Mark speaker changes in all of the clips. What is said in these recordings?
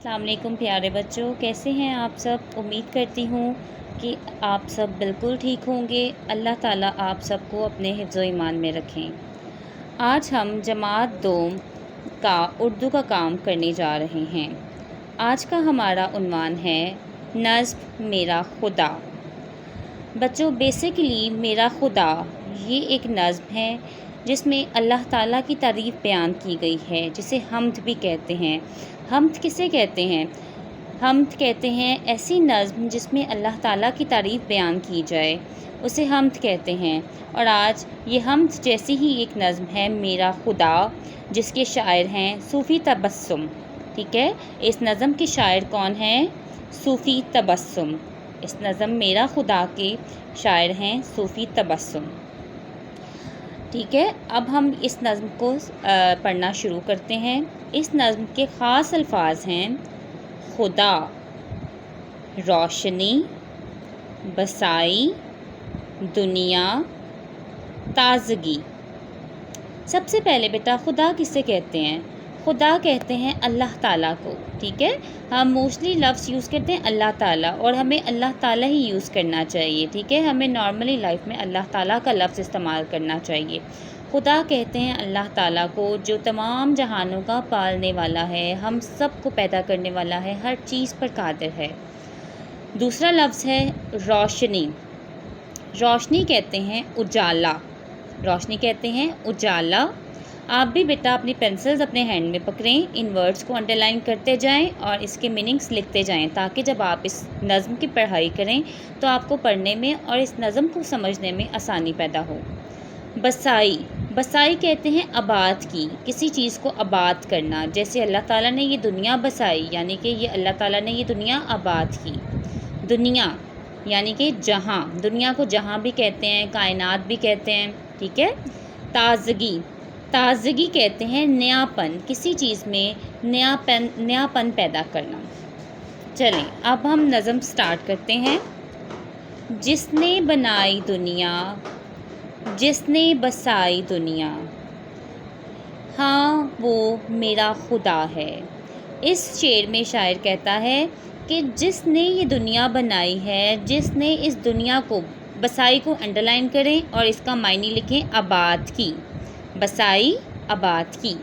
Speaker 1: السلام علیکم پیارے بچوں، کیسے ہیں آپ سب؟ امید کرتی ہوں کہ آپ سب بالکل ٹھیک ہوں گے۔ اللہ تعالیٰ آپ سب کو اپنے حفظ و ایمان میں رکھیں۔ آج ہم جماعت دوم کا اردو کا کام کرنے جا رہے ہیں۔ آج کا ہمارا عنوان ہے نظم میرا خدا۔ بچوں، بیسیکلی میرا خدا یہ ایک نظم ہے جس میں اللہ تعالیٰ کی تعریف بیان کی گئی ہے، جسے حمد بھی کہتے ہیں۔ حمد کسے کہتے ہیں؟ حمد کہتے ہیں ایسی نظم جس میں اللہ تعالیٰ کی تعریف بیان کی جائے، اسے حمد کہتے ہیں۔ اور آج یہ حمد جیسی ہی ایک نظم ہے میرا خدا، جس کے شاعر ہیں صوفی تبسم۔ ٹھیک ہے، اس نظم کے شاعر کون ہیں؟ صوفی تبسم۔ اس نظم میرا خدا کے شاعر ہیں صوفی تبسم۔ ٹھیک ہے، اب ہم اس نظم کو پڑھنا شروع کرتے ہیں۔ اس نظم کے خاص الفاظ ہیں خدا، روشنی، بسائی، دنیا، تازگی۔ سب سے پہلے بیٹا خدا کسے کہتے ہیں؟ خدا کہتے ہیں اللہ تعالیٰ کو۔ ٹھیک ہے، ہم موسٹلی لفظ یوز کرتے ہیں اللہ تعالیٰ، اور ہمیں اللہ تعالیٰ ہی یوز کرنا چاہیے۔ ٹھیک ہے، ہمیں نارملی لائف میں اللہ تعالیٰ کا لفظ استعمال کرنا چاہیے۔ خدا کہتے ہیں اللہ تعالیٰ کو، جو تمام جہانوں کا پالنے والا ہے، ہم سب کو پیدا کرنے والا ہے، ہر چیز پر قادر ہے۔ دوسرا لفظ ہے روشنی۔ روشنی کہتے ہیں اجالا۔ روشنی کہتے ہیں اجالا۔ آپ بھی بیٹا اپنی پینسلز اپنے ہینڈ میں پکڑیں، ان ورڈز کو انڈر لائن کرتے جائیں اور اس کے میننگز لکھتے جائیں، تاکہ جب آپ اس نظم کی پڑھائی کریں تو آپ کو پڑھنے میں اور اس نظم کو سمجھنے میں آسانی پیدا ہو۔ بسائی۔ بسائی کہتے ہیں آباد کی، کسی چیز کو آباد کرنا، جیسے اللہ تعالیٰ نے یہ دنیا بسائی، یعنی کہ یہ اللہ تعالیٰ نے یہ دنیا آباد کی۔ دنیا یعنی کہ جہاں، دنیا کو جہاں بھی کہتے ہیں، کائنات بھی کہتے ہیں۔ ٹھیک ہے، تازگی۔ تازگی کہتے ہیں نیا پن، کسی چیز میں نیا پن پیدا کرنا۔ چلیں اب ہم نظم سٹارٹ کرتے ہیں۔ جس نے بنائی دنیا، جس نے بسائی دنیا، ہاں وہ میرا خدا ہے۔ اس شعر میں شاعر کہتا ہے کہ جس نے یہ دنیا بنائی ہے، جس نے اس دنیا کو، بسائی کو انڈر لائن کریں اور اس کا معنی لکھیں آباد کی۔ بسائی، آباد کی۔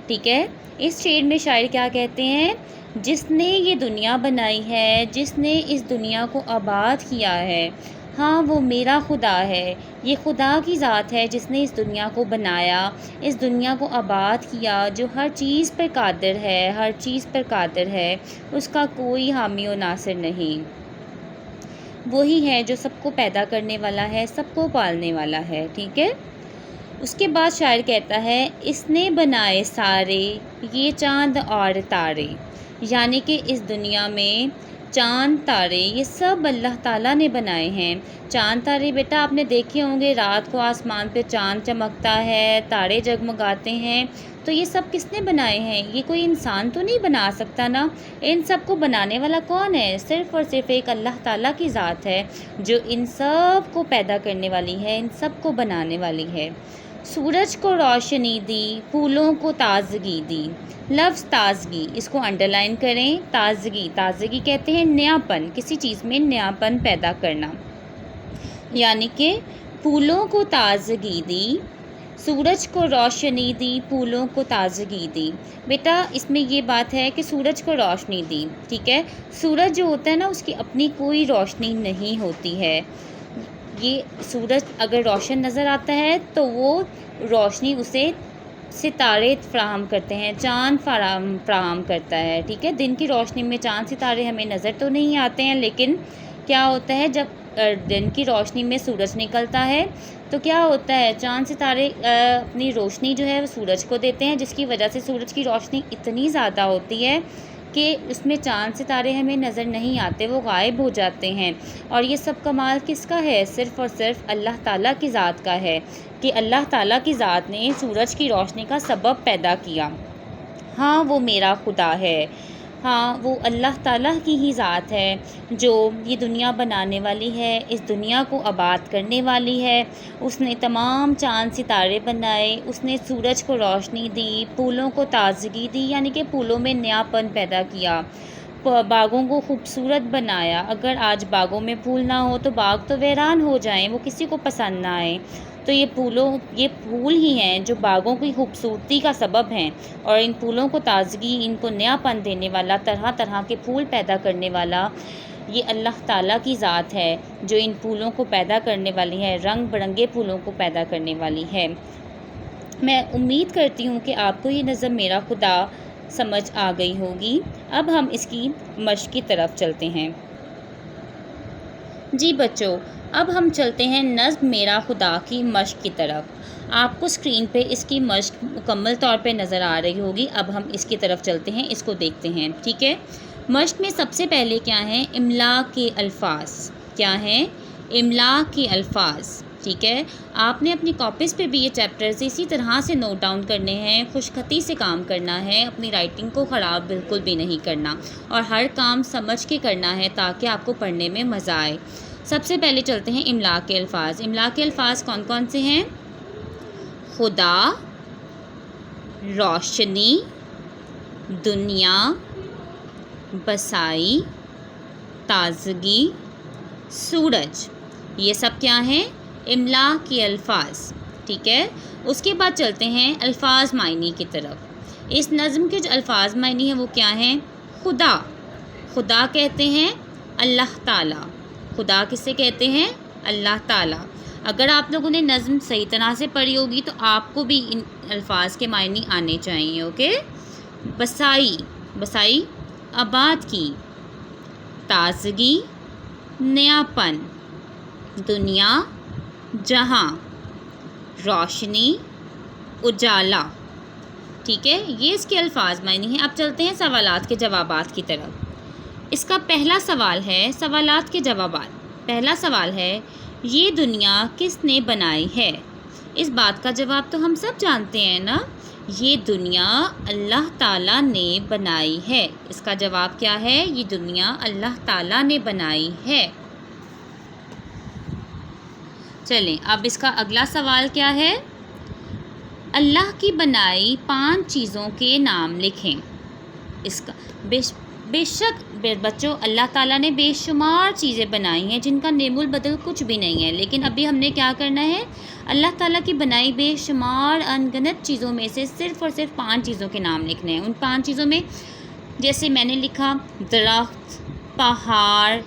Speaker 1: ٹھیک ہے، اس شعر میں شاعر کیا کہتے ہیں؟ جس نے یہ دنیا بنائی ہے، جس نے اس دنیا کو آباد کیا ہے، ہاں وہ میرا خدا ہے۔ یہ خدا کی ذات ہے جس نے اس دنیا کو بنایا، اس دنیا کو آباد کیا، جو ہر چیز پر قادر ہے، ہر چیز پر قادر ہے، اس کا کوئی حامی و ناصر نہیں۔ وہی ہے جو سب کو پیدا کرنے والا ہے، سب کو پالنے والا ہے۔ ٹھیک ہے، اس کے بعد شاعر کہتا ہے اس نے بنائے سارے یہ چاند اور تارے، یعنی کہ اس دنیا میں چاند تارے یہ سب اللہ تعالیٰ نے بنائے ہیں۔ چاند تارے بیٹا آپ نے دیکھے ہوں گے، رات کو آسمان پہ چاند چمکتا ہے، تارے جگمگاتے ہیں، تو یہ سب کس نے بنائے ہیں؟ یہ کوئی انسان تو نہیں بنا سکتا نا۔ ان سب کو بنانے والا کون ہے؟ صرف اور صرف ایک اللہ تعالیٰ کی ذات ہے، جو ان سب کو پیدا کرنے والی ہے، ان سب کو بنانے والی ہے۔ سورج کو روشنی دی، پھولوں کو تازگی دی۔ لفظ تازگی، اس کو انڈر لائن کریں۔ تازگی، تازگی کہتے ہیں نیا پن، کسی چیز میں نیا پن پیدا کرنا، یعنی کہ پھولوں کو تازگی دی، سورج کو روشنی دی، پھولوں کو تازگی دی۔ بیٹا اس میں یہ بات ہے کہ سورج کو روشنی دی۔ ٹھیک ہے، سورج جو ہوتا ہے نا، اس کی اپنی کوئی روشنی نہیں ہوتی ہے۔ یہ سورج اگر روشن نظر آتا ہے تو وہ روشنی اسے ستارے فراہم کرتے ہیں، چاند فراہم کرتا ہے۔ ٹھیک ہے، دن کی روشنی میں چاند ستارے ہمیں نظر تو نہیں آتے ہیں، لیکن کیا ہوتا ہے جب دن کی روشنی میں سورج نکلتا ہے تو کیا ہوتا ہے، چاند ستارے اپنی روشنی جو ہے وہ سورج کو دیتے ہیں، جس کی وجہ سے سورج کی روشنی اتنی زیادہ ہوتی ہے کہ اس میں چاند ستارے ہمیں نظر نہیں آتے، وہ غائب ہو جاتے ہیں۔ اور یہ سب کمال کس کا ہے؟ صرف اور صرف اللہ تعالیٰ کی ذات کا ہے، کہ اللہ تعالیٰ کی ذات نے سورج کی روشنی کا سبب پیدا کیا۔ ہاں وہ میرا خدا ہے، ہاں وہ اللہ تعالیٰ کی ہی ذات ہے جو یہ دنیا بنانے والی ہے، اس دنیا کو آباد کرنے والی ہے۔ اس نے تمام چاند ستارے بنائے، اس نے سورج کو روشنی دی، پھولوں کو تازگی دی، یعنی کہ پھولوں میں نیا پن پیدا کیا، باغوں کو خوبصورت بنایا۔ اگر آج باغوں میں پھول نہ ہو تو باغ تو ویران ہو جائیں، وہ کسی کو پسند نہ آئے۔ تو یہ پھول ہی ہیں جو باغوں کی خوبصورتی کا سبب ہیں، اور ان پھولوں کو تازگی، ان کو نیا پن دینے والا، طرح طرح کے پھول پیدا کرنے والا یہ اللہ تعالیٰ کی ذات ہے جو ان پھولوں کو پیدا کرنے والی ہے، رنگ برنگے پھولوں کو پیدا کرنے والی ہے۔ میں امید کرتی ہوں کہ آپ کو یہ نظم میرا خدا سمجھ آ گئی ہوگی۔ اب ہم اس کی مشق کی طرف چلتے ہیں۔ جی بچوں، اب ہم چلتے ہیں نظم میرا خدا کی مشق کی طرف۔ آپ کو اسکرین پہ اس کی مشق مکمل طور پہ نظر آ رہی ہوگی۔ اب ہم اس کی طرف چلتے ہیں، اس کو دیکھتے ہیں، ٹھیک ہے۔ مشق میں سب سے پہلے کیا ہیں؟ املا کے الفاظ۔ کیا ہیں؟ املا کے الفاظ، ٹھیک ہے۔ آپ نے اپنی کاپیز پہ بھی یہ چیپٹرز اسی طرح سے نوٹ ڈاؤن کرنے ہیں، خوش خطی سے کام کرنا ہے، اپنی رائٹنگ کو خراب بالکل بھی نہیں کرنا، اور ہر کام سمجھ کے کرنا ہے تاکہ آپ کو پڑھنے میں مزہ آئے۔ سب سے پہلے چلتے ہیں املا کے الفاظ۔ املا کے الفاظ کون کون سے ہیں؟ خدا، روشنی، دنیا، بسائی، تازگی، سورج، یہ سب کیا ہیں؟ املا کے الفاظ، ٹھیک ہے۔ اس کے بعد چلتے ہیں الفاظ معنی کی طرف۔ اس نظم کے جو الفاظ معنی ہیں وہ کیا ہیں؟ خدا، خدا کہتے ہیں اللہ تعالیٰ۔ خدا کسے کہتے ہیں؟ اللہ تعالیٰ۔ اگر آپ لوگوں نے نظم صحیح طرح سے پڑھی ہوگی تو آپ کو بھی ان الفاظ کے معنی آنے چاہیے، اوکے۔ بسائی، بسائی آباد کی، تازگی، نیا پن، دنیا، جہاں، روشنی، اجالا، ٹھیک ہے۔ یہ اس کے الفاظ معنی ہیں۔ اب چلتے ہیں سوالات کے جوابات کی طرف۔ اس کا پہلا سوال ہے سوالات کے جوابات۔ پہلا سوال ہے، یہ دنیا کس نے بنائی ہے؟ اس بات کا جواب تو ہم سب جانتے ہیں نا، یہ دنیا اللہ تعالیٰ نے بنائی ہے۔ اس کا جواب کیا ہے؟ یہ دنیا اللہ تعالیٰ نے بنائی ہے۔ چلیں اب اس کا اگلا سوال کیا ہے؟ اللہ کی بنائی 5 چیزوں کے نام لکھیں۔ اس کا بے شک بچوں اللہ تعالیٰ نے بے شمار چیزیں بنائی ہیں جن کا نعم البدل کچھ بھی نہیں ہے، لیکن ابھی ہم نے کیا کرنا ہے؟ اللہ تعالیٰ کی بنائی بے شمار انگنت چیزوں میں سے صرف اور صرف 5 چیزوں کے نام لکھنے ہیں۔ ان 5 چیزوں میں جیسے میں نے لکھا درخت، پہاڑ،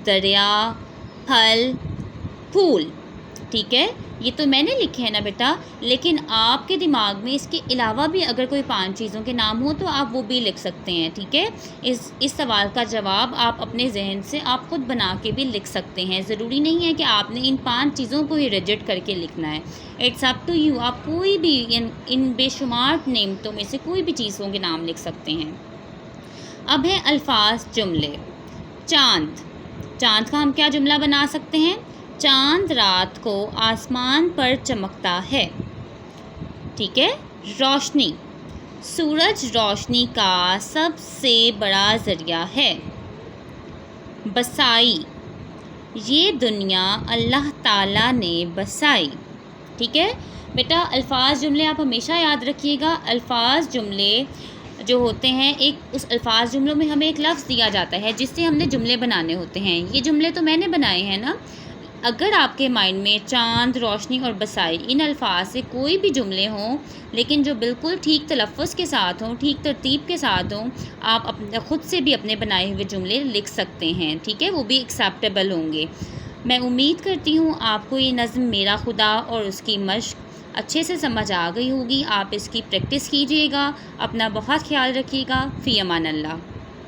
Speaker 1: دریا، پھل، پھول، ٹھیک ہے۔ یہ تو میں نے لکھے ہیں نا بیٹا، لیکن آپ کے دماغ میں اس کے علاوہ بھی اگر کوئی 5 چیزوں کے نام ہو تو آپ وہ بھی لکھ سکتے ہیں، ٹھیک ہے۔ اس سوال کا جواب آپ اپنے ذہن سے آپ خود بنا کے بھی لکھ سکتے ہیں، ضروری نہیں ہے کہ آپ نے ان 5 چیزوں کو ہی ریجیکٹ کر کے لکھنا ہے۔ اٹس اپ ٹو یو، آپ کوئی بھی ان بے شمار نعمتوں میں سے کوئی بھی چیزوں کے نام لکھ سکتے ہیں۔ اب ہے الفاظ جملے۔ چاند، چاند کا ہم کیا جملہ بنا سکتے ہیں؟ چاند رات کو آسمان پر چمکتا ہے، ٹھیک ہے۔ روشنی، سورج روشنی کا سب سے بڑا ذریعہ ہے۔ بسائی، یہ دنیا اللہ تعالیٰ نے بسائی، ٹھیک ہے۔ بیٹا الفاظ جملے آپ ہمیشہ یاد رکھیے گا۔ الفاظ جملے جو ہوتے ہیں اس الفاظ جملوں میں ہمیں ایک لفظ دیا جاتا ہے جس سے ہم نے جملے بنانے ہوتے ہیں۔ یہ جملے تو میں نے بنائے ہیں نا۔ اگر آپ کے مائنڈ میں چاند، روشنی اور بسائی ان الفاظ سے کوئی بھی جملے ہوں لیکن جو بالکل ٹھیک تلفظ کے ساتھ ہوں، ٹھیک ترتیب کے ساتھ ہوں، آپ خود سے بھی اپنے بنائے ہوئے جملے لکھ سکتے ہیں، ٹھیک ہے۔ وہ بھی ایکسیپٹیبل ہوں گے۔ میں امید کرتی ہوں آپ کو یہ نظم میرا خدا اور اس کی مشق اچھے سے سمجھ آ گئی ہوگی۔ آپ اس کی پریکٹس کیجیے گا۔ اپنا بہت خیال رکھیے گا۔ فی امان اللہ۔